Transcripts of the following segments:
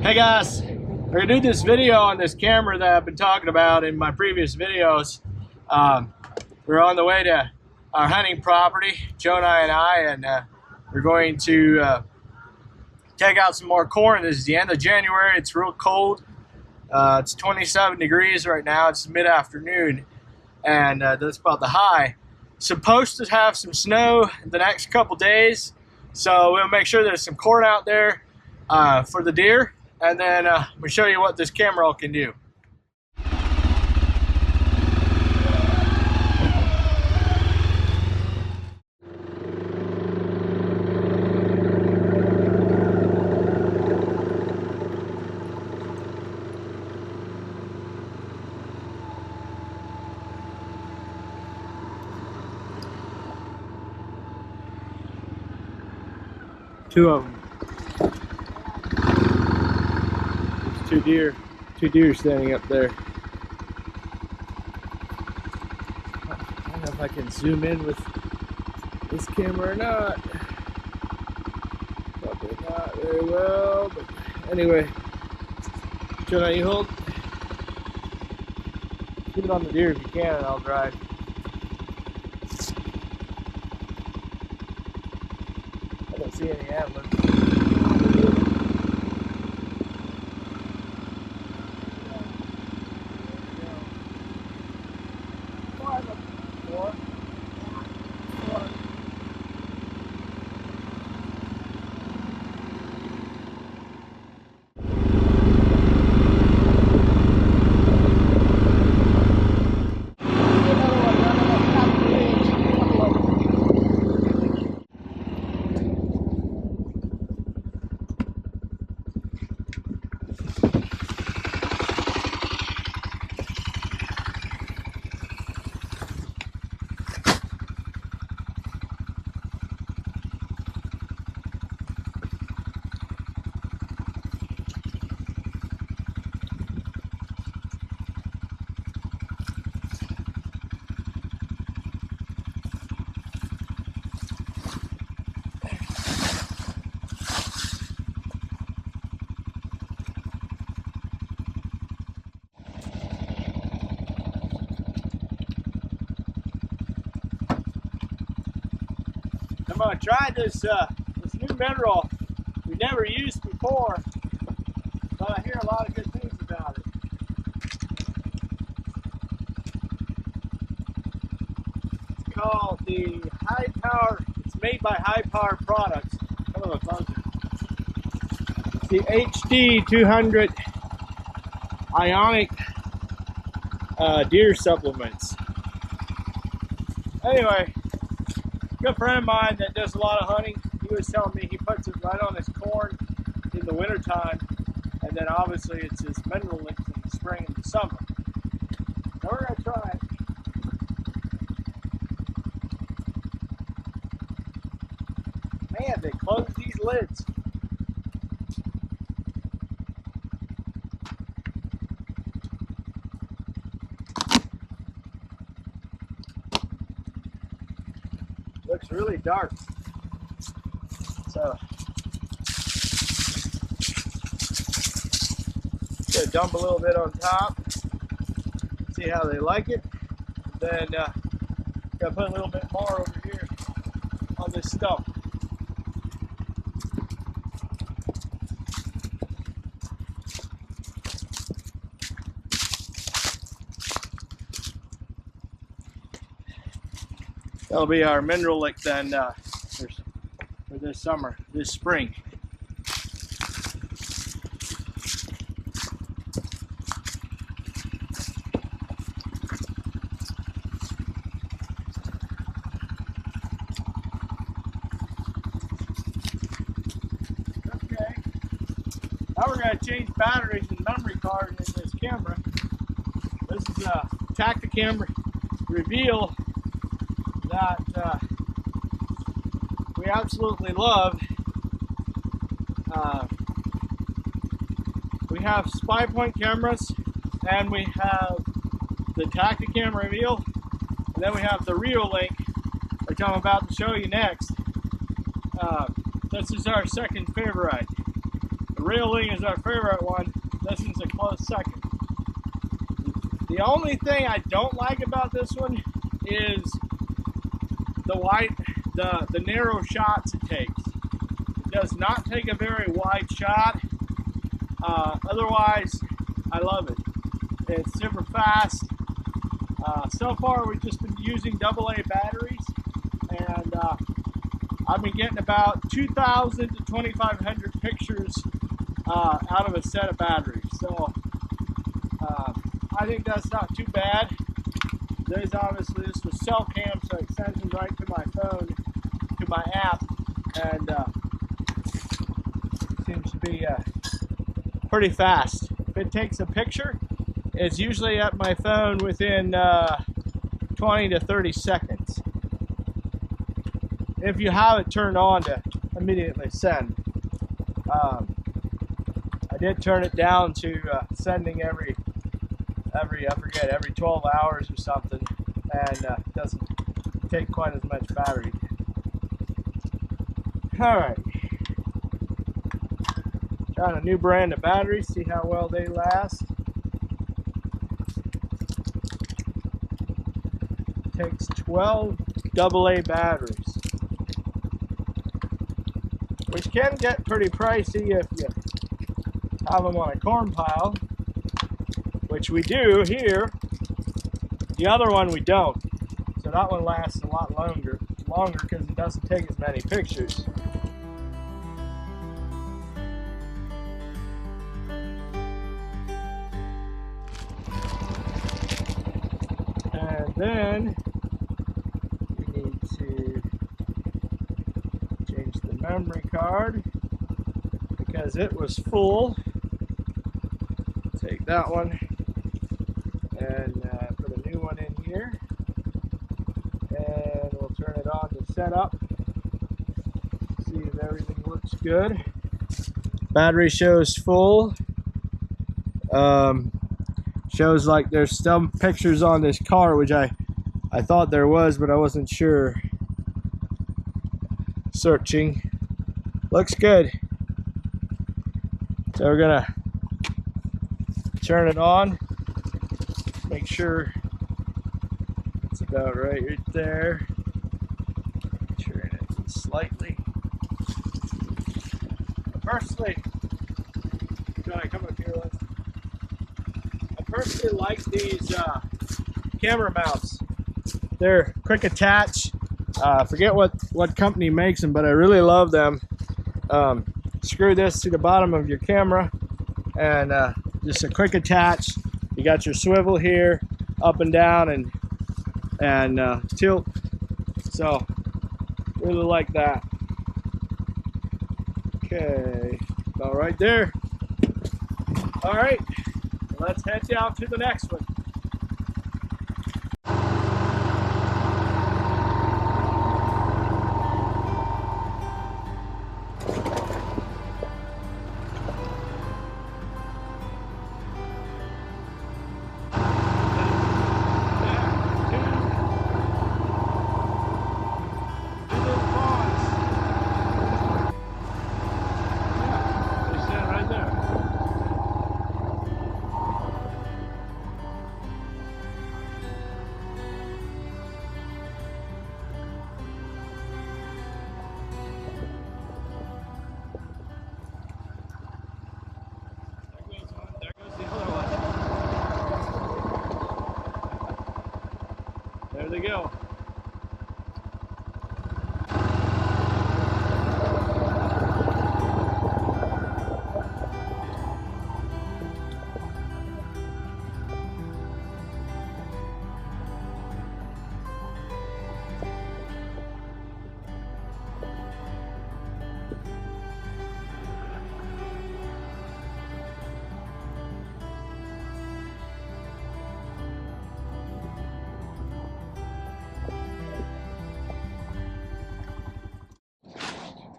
Hey guys, we're gonna do this video on this camera that I've been talking about in my previous videos. We're on the way to our hunting property, Jonah and I, and we're going to take out some more corn. This is the end of January. It's real cold. It's 27 degrees right now. It's mid-afternoon, and that's about the high. Supposed to have some snow the next couple days, so we'll make sure there's some corn out there for the deer. And then we'll show you what this camera can do. Two of them. Two deer standing up there. I don't know if I can zoom in with this camera or not. Probably not very well, but anyway. Jonah, you hold. Keep it on the deer if you can, and I'll drive. I don't see any antlers. I'm going to try this new mineral we never used before, but I hear a lot of good things about it. It's called the High Power. It's made by High Power Products. Kind of a buzzer. It's the HD 200 Ionic deer supplements. Anyway. Good friend of mine that does a lot of hunting, he was telling me he puts it right on his corn in the wintertime, and then obviously it's his mineral links in the spring and the summer. So we're going to try it. Man, they close these lids. Looks really dark. So gonna dump a little bit on top, see how they like it. Then gotta put a little bit more over here on this stump. That'll be our mineral lick then for this summer, this spring. Okay. Now we're going to change batteries and memory card in this camera. This is a Tacticam Reveal that we absolutely love. We have spy point cameras, and we have the Tacticam Reveal, and then we have the Reolink, which I'm about to show you next. This is our second favorite. The Reolink is our favorite one. This one's a close second. The only thing I don't like about this one is the narrow shots it takes. It does not take a very wide shot. Otherwise, I love it. It's super fast. So far, we've just been using AA batteries, and I've been getting about 2,000 to 2,500 pictures out of a set of batteries. So I think that's not too bad. There's obviously, this was cell cam, so it sends them right to my phone, to my app, and seems to be pretty fast. If it takes a picture, it's usually at my phone within 20 to 30 seconds. If you have it turned on to immediately send. I did turn it down to sending every 12 hours or something, and doesn't take quite as much battery. Alright, trying a new brand of batteries, see how well they last. Takes 12 AA batteries, which can get pretty pricey if you have them on a corn pile, which we do here. The other one we don't, so that one lasts a lot longer because it doesn't take as many pictures. And then we need to change the memory card because it was full. Take that one and put a new one in here, and we'll turn it on to set up, see if everything looks good. Battery shows full. Shows like there's some pictures on this car, which I thought there was, but I wasn't sure. Searching. Looks good. So we're gonna turn it on. Make sure it's about right there. Turn it slightly. Personally, can I come up here? I personally like these camera mounts. They're quick attach. I forget what company makes them, but I really love them. Screw this to the bottom of your camera, and just a quick attach. You got your swivel here, up and down, and tilt. So really like that. Okay, about right there. All right, let's head down to the next one. There they go.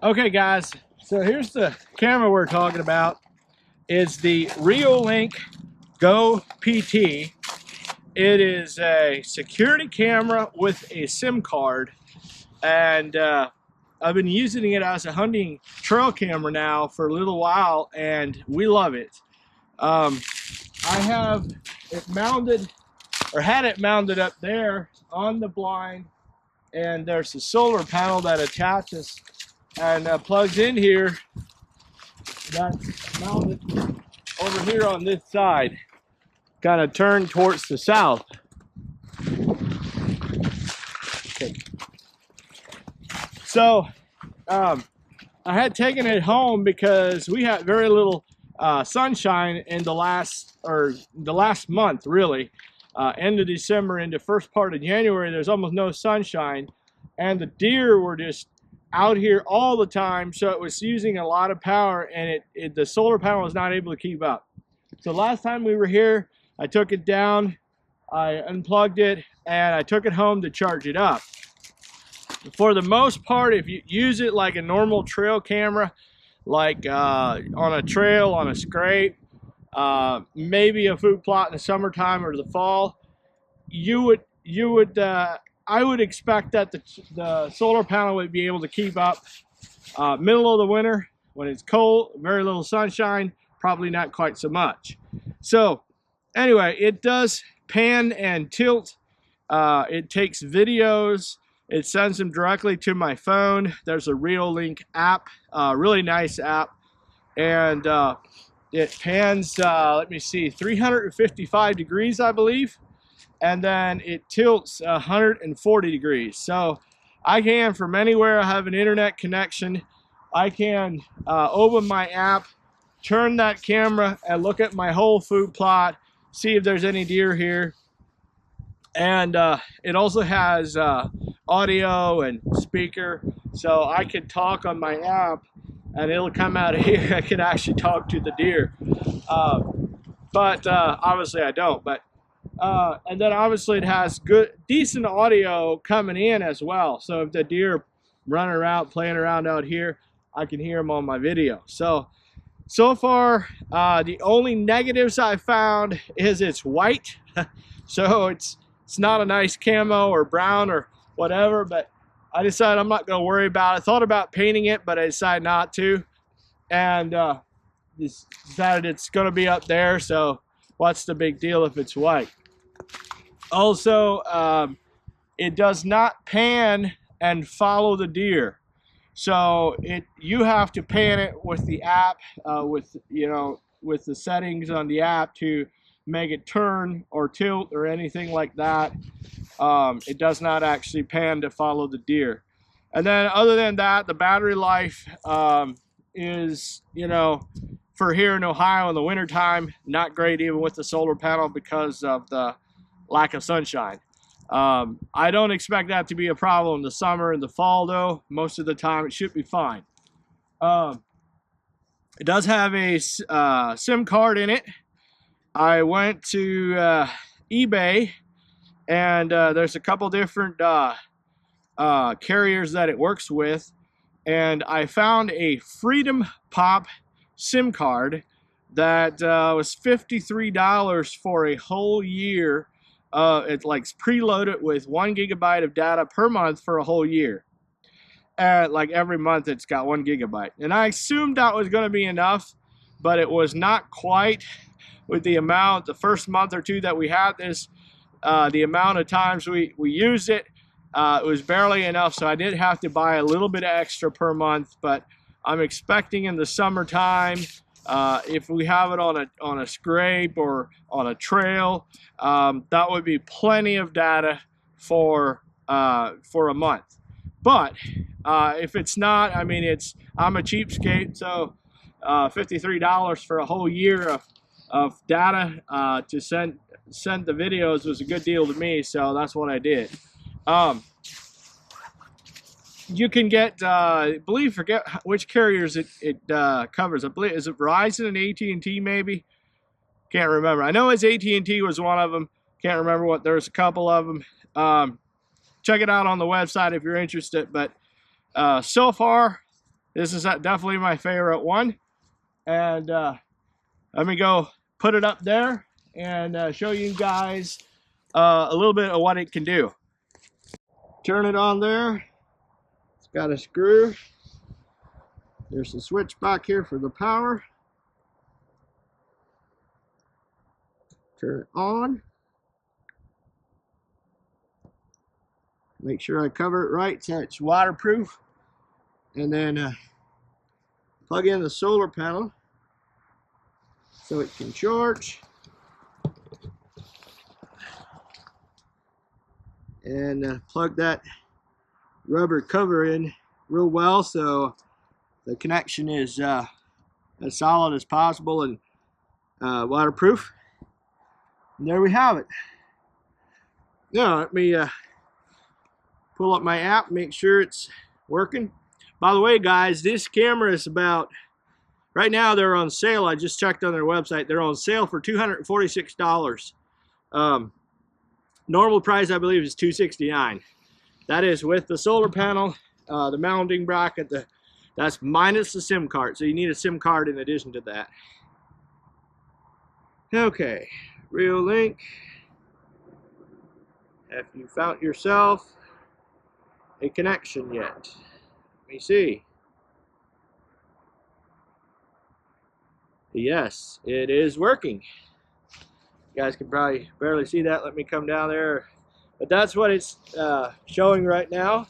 Okay guys, so here's the camera we're talking about. It's the Reolink Go PT. It is a security camera with a SIM card, and I've been using it as a hunting trail camera now for a little while, and we love it. I have it mounted, or had it mounted up there on the blind, and there's a solar panel that attaches and plugs in here. That's mounted over here on this side, kind of turned towards the south. Okay. So I had taken it home because we had very little sunshine in the last month, really. End of December into first part of January, there's almost no sunshine, and the deer were just out here all the time, so it was using a lot of power, and the solar panel was not able to keep up. So last time we were here, I took it down, I unplugged it, and I took it home to charge it up. For the most part, if you use it like a normal trail camera, like on a trail, on a scrape, maybe a food plot in the summertime or the fall, I would expect that the solar panel would be able to keep up. Middle of the winter, when it's cold, very little sunshine, probably not quite so much. So anyway, it does pan and tilt. It takes videos. It sends them directly to my phone. There's a Reolink app, really nice app. And it pans, let me see, 355 degrees, I believe. And then it tilts 140 degrees. So I can, from anywhere I have an internet connection, I can open my app, turn that camera, and look at my whole food plot, see if there's any deer here. And it also has audio and speaker, so I could talk on my app and it'll come out of here. I could actually talk to the deer, but obviously I don't. But and then obviously it has decent audio coming in as well, so if the deer running around, playing around out here, I can hear them on my video. So far, the only negatives I found is it's white. So it's not a nice camo or brown or whatever, but I decided I'm not going to worry about it. I thought about painting it, but I decided not to, and decided it's going to be up there, so what's the big deal if it's white? Also, it does not pan and follow the deer, so you have to pan it with the app, with the settings on the app to make it turn or tilt or anything like that. It does not actually pan to follow the deer. And then other than that, the battery life is, for here in Ohio in the wintertime, not great even with the solar panel because of the lack of sunshine. I don't expect that to be a problem in the summer and the fall, though. Most of the time it should be fine. It does have a SIM card in it. I went to eBay, and there's a couple different carriers that it works with, and I found a Freedom Pop SIM card that was $53 for a whole year. It's like preloaded with 1 gigabyte of data per month for a whole year. Like every month it's got 1 gigabyte, and I assumed that was going to be enough, but it was not quite. With the amount, the first month or two that we had this, the amount of times we used it, it was barely enough, so I did have to buy a little bit extra per month. But I'm expecting in the summertime, if we have it on a scrape or on a trail, that would be plenty of data for a month. But if it's not, I mean, I'm a cheapskate, so $53 for a whole year of data to send the videos was a good deal to me, so that's what I did. You can get, forget which carriers it covers. I believe, is it Verizon and AT&T maybe? Can't remember. I know it's AT&T was one of them. Can't remember what. There's a couple of them. Check it out on the website if you're interested. But so far, this is definitely my favorite one. And let me go put it up there and show you guys a little bit of what it can do. Turn it on there. It's got a screw. There's a switch back here for the power. Turn it on. Make sure I cover it right so it's waterproof. And then plug in the solar panel so it can charge. And plug that rubber cover in real well so the connection is as solid as possible and waterproof. And there we have it. Now let me pull up my app, make sure it's working. By the way, guys, this camera is about, right now they're on sale. I just checked on their website. They're on sale for $246. Normal price, I believe, is $269. That is with the solar panel, the mounting bracket, that's minus the SIM card. So you need a SIM card in addition to that. Okay, Reolink. Have you found yourself a connection yet? Let me see. Yes, it is working. You guys can probably barely see that. Let me come down there. But that's what it's showing right now.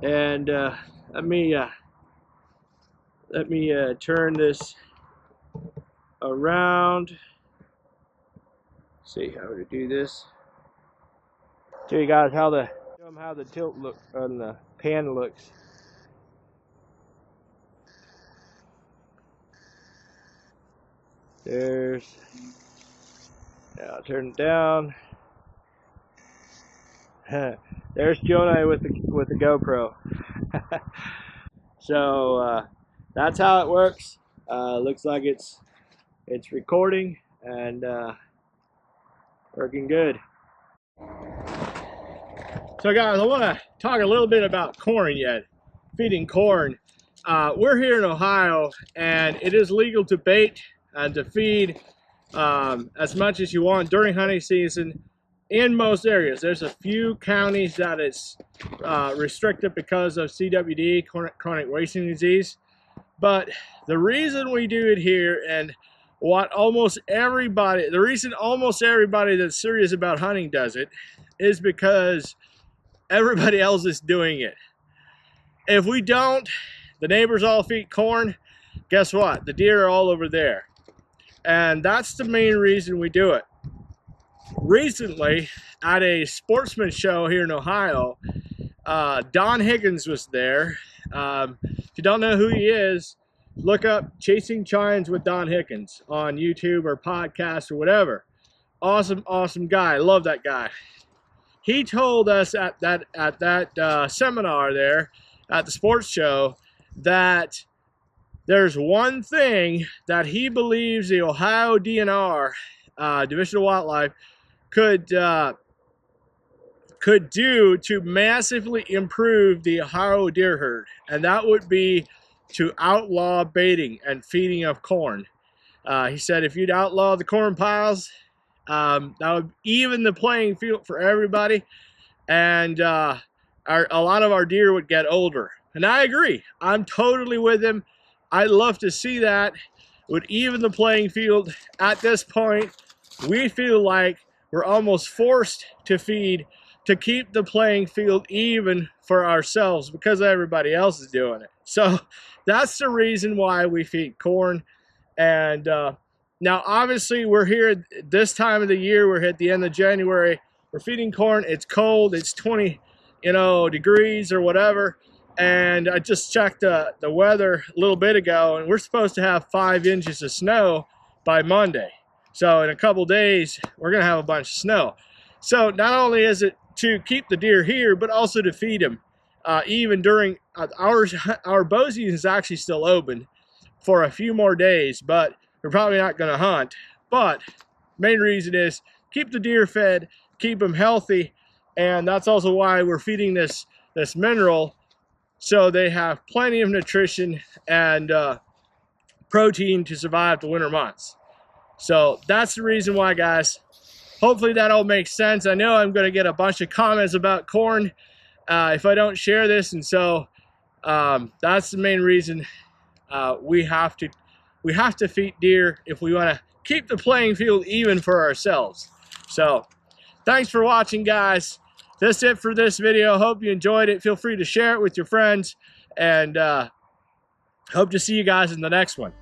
And let me turn this around. See how to do this. Show you guys how the tilt look on the pan looks. There's, now I'll turn it down. There's Jonah with the GoPro. So that's how it works. Looks like it's recording and working good. So guys, I want to talk a little bit about corn yet. Feeding corn. We're here in Ohio, and it is legal to bait and to feed as much as you want during hunting season in most areas. There's a few counties that it's restricted because of CWD, chronic wasting disease. But the reason we do it here, and the reason almost everybody that's serious about hunting does it, is because everybody else is doing it. If we don't, the neighbors all feed corn, guess what? The deer are all over there. And that's the main reason we do it. Recently, at a sportsman show here in Ohio, Don Higgins was there. If you don't know who he is, look up Chasing Chines with Don Higgins on YouTube or podcast or whatever. Awesome, awesome guy. I love that guy. He told us at that seminar there at the sports show that there's one thing that he believes the Ohio DNR, Division of Wildlife, could do to massively improve the Ohio deer herd, and that would be to outlaw baiting and feeding of corn. He said if you'd outlaw the corn piles, that would even the playing field for everybody, and a lot of our deer would get older. And I agree. I'm totally with him. I'd love to see that. Would even the playing field. At this point, we feel like we're almost forced to feed to keep the playing field even for ourselves because everybody else is doing it. So that's the reason why we feed corn. And now obviously we're here this time of the year. We're at the end of January. We're feeding corn. It's cold. It's 20 degrees or whatever. And I just checked the weather a little bit ago, and we're supposed to have 5 inches of snow by Monday. So in a couple days, we're going to have a bunch of snow. So not only is it to keep the deer here, but also to feed them. Even during our bow season is actually still open for a few more days, but we're probably not going to hunt. But main reason is keep the deer fed, keep them healthy, and that's also why we're feeding this mineral, so they have plenty of nutrition and protein to survive the winter months. So that's the reason why, guys. hopefully that all makes sense. I know I'm going to get a bunch of comments about corn if I don't share this, and so that's the main reason we have to feed deer if we want to keep the playing field even for ourselves. So thanks for watching, guys. That's it for this video. Hope you enjoyed it. Feel free to share it with your friends, and hope to see you guys in the next one.